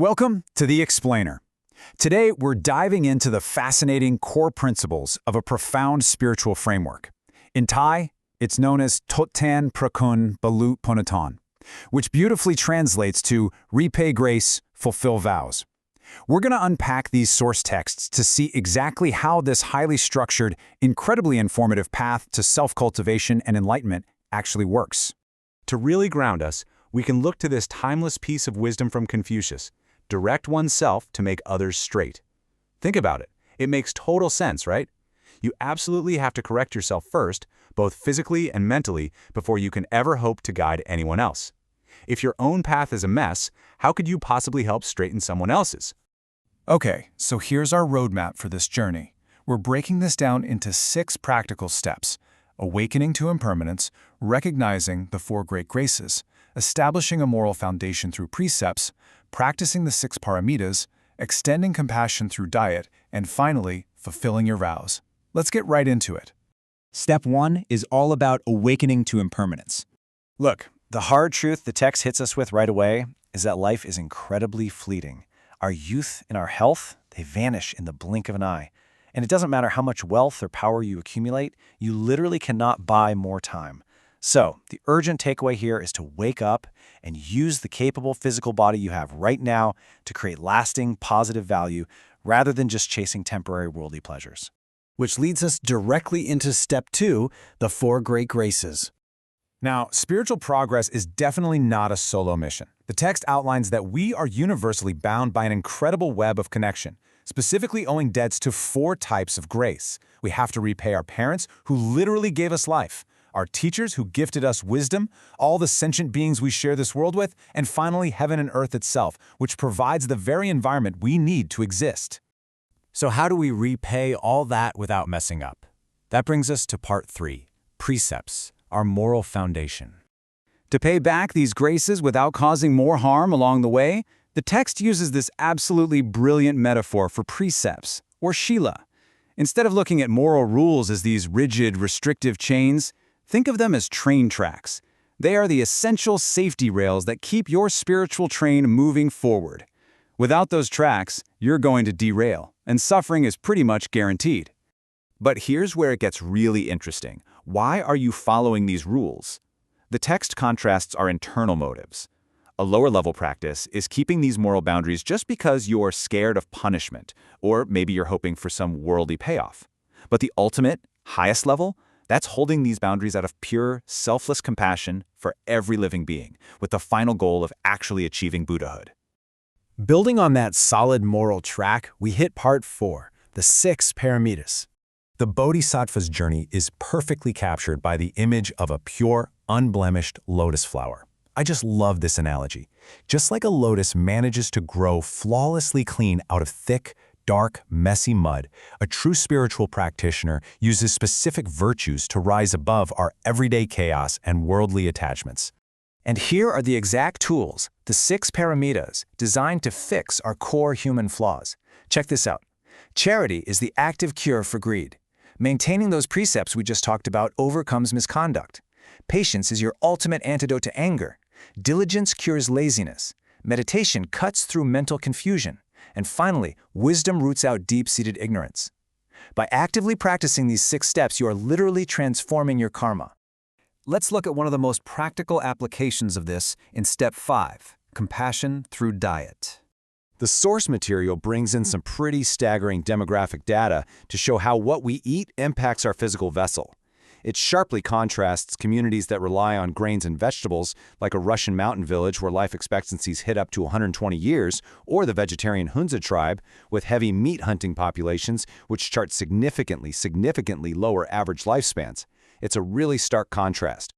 Welcome to The Explainer. Today, we're diving into the fascinating core principles of a profound spiritual framework. In Thai, it's known as Thot Tan Prakun Balut Ponatan, which beautifully translates to repay grace, fulfill vows. We're going to unpack these source texts to see exactly how this highly structured, incredibly informative path to self-cultivation and enlightenment actually works. To really ground us, we can look to this timeless piece of wisdom from Confucius: direct oneself to make others straight. Think about it. It makes total sense, right? You absolutely have to correct yourself first, both physically and mentally, before you can ever hope to guide anyone else. If your own path is a mess, how could you possibly help straighten someone else's? Okay, so here's our roadmap for this journey. We're breaking this down into 6 practical steps: awakening to impermanence, recognizing the 4 great graces, establishing a moral foundation through precepts, practicing the 6 paramitas, extending compassion through diet, and finally, fulfilling your vows. Let's get right into it. Step 1 is all about awakening to impermanence. Look, the hard truth the text hits us with right away is that life is incredibly fleeting. Our youth and our health, they vanish in the blink of an eye. And it doesn't matter how much wealth or power you accumulate, you literally cannot buy more time. So, the urgent takeaway here is to wake up and use the capable physical body you have right now to create lasting, positive value rather than just chasing temporary worldly pleasures. Which leads us directly into step 2, the 4 great graces. Now, spiritual progress is definitely not a solo mission. The text outlines that we are universally bound by an incredible web of connection, specifically owing debts to 4 types of grace. We have to repay our parents, who literally gave us life, our teachers who gifted us wisdom, all the sentient beings we share this world with, and finally heaven and earth itself, which provides the very environment we need to exist. So how do we repay all that without messing up? That brings us to part 3, precepts, our moral foundation. To pay back these graces without causing more harm along the way, the text uses this absolutely brilliant metaphor for precepts, or shila. Instead of looking at moral rules as these rigid, restrictive chains, think of them as train tracks. They are the essential safety rails that keep your spiritual train moving forward. Without those tracks, you're going to derail, and suffering is pretty much guaranteed. But here's where it gets really interesting. Why are you following these rules? The text contrasts our internal motives. A lower-level practice is keeping these moral boundaries just because you're scared of punishment, or maybe you're hoping for some worldly payoff. But the ultimate, highest level, that's holding these boundaries out of pure, selfless compassion for every living being, with the final goal of actually achieving Buddhahood. Building on that solid moral track, we hit part 4, the 6 paramitas. The Bodhisattva's journey is perfectly captured by the image of a pure, unblemished lotus flower. I just love this analogy. Just like a lotus manages to grow flawlessly clean out of thick, dark, messy mud, a true spiritual practitioner uses specific virtues to rise above our everyday chaos and worldly attachments. And here are the exact tools, the 6 paramitas, designed to fix our core human flaws. Check this out. Charity is the active cure for greed. Maintaining those precepts we just talked about overcomes misconduct. Patience is your ultimate antidote to anger. Diligence cures laziness. Meditation cuts through mental confusion. And finally, wisdom roots out deep-seated ignorance. By actively practicing these 6 steps, you are literally transforming your karma. Let's look at one of the most practical applications of this in step 5, compassion through diet. The source material brings in some pretty staggering demographic data to show how what we eat impacts our physical vessel. It sharply contrasts communities that rely on grains and vegetables, like a Russian mountain village where life expectancies hit up to 120 years, or the vegetarian Hunza tribe, with heavy meat hunting populations which chart significantly lower average lifespans. It's a really stark contrast.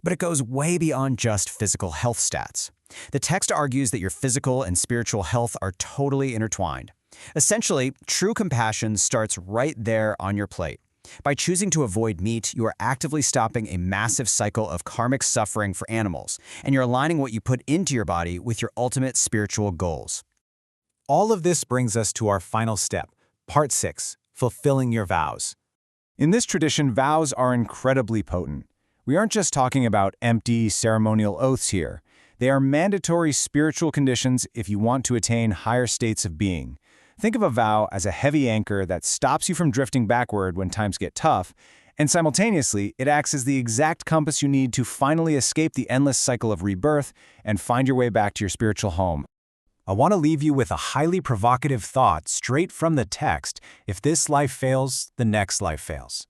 But it goes way beyond just physical health stats. The text argues that your physical and spiritual health are totally intertwined. Essentially, true compassion starts right there on your plate. By choosing to avoid meat, you are actively stopping a massive cycle of karmic suffering for animals, and you're aligning what you put into your body with your ultimate spiritual goals. All of this brings us to our final step, part 6, fulfilling your vows. In this tradition, vows are incredibly potent. We aren't just talking about empty ceremonial oaths here. They are mandatory spiritual conditions if you want to attain higher states of being. Think of a vow as a heavy anchor that stops you from drifting backward when times get tough, and simultaneously, it acts as the exact compass you need to finally escape the endless cycle of rebirth and find your way back to your spiritual home. I want to leave you with a highly provocative thought straight from the text. If this life fails, the next life fails.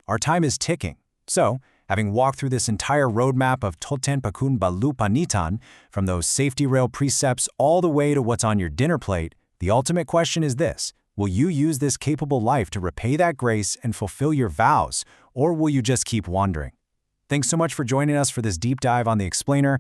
Our time is ticking. So, having walked through this entire roadmap of Toten Pakun Balu Panitan, from those safety rail precepts all the way to what's on your dinner plate, the ultimate question is this: will you use this capable life to repay that grace and fulfill your vows, or will you just keep wandering? Thanks so much for joining us for this deep dive on the Explainer.